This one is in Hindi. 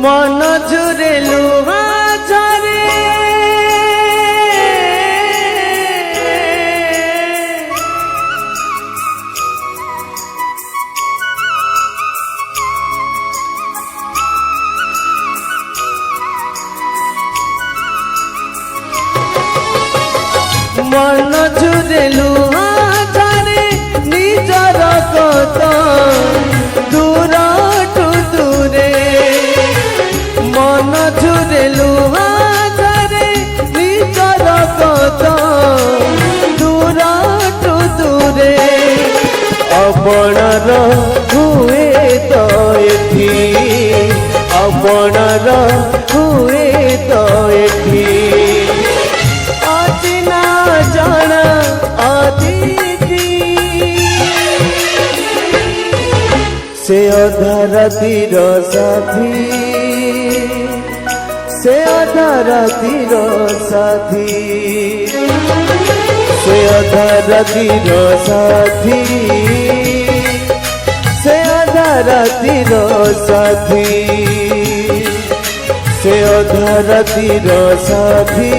मन झुरे लुहा झरे मन झुरे लुहा झरे निजर कत दूर टू दूरे मन झुरे लुहा झरे निजर कत दूर टू दूरे अपणार हुए तो एठी अपणार हुए तो एठी अचिना जाना अतिथि से अधा रातिर साथी से अधा रातिर साथी से अधा रातिर साथी से अधा रातिर साथी से अधा रातिर साथी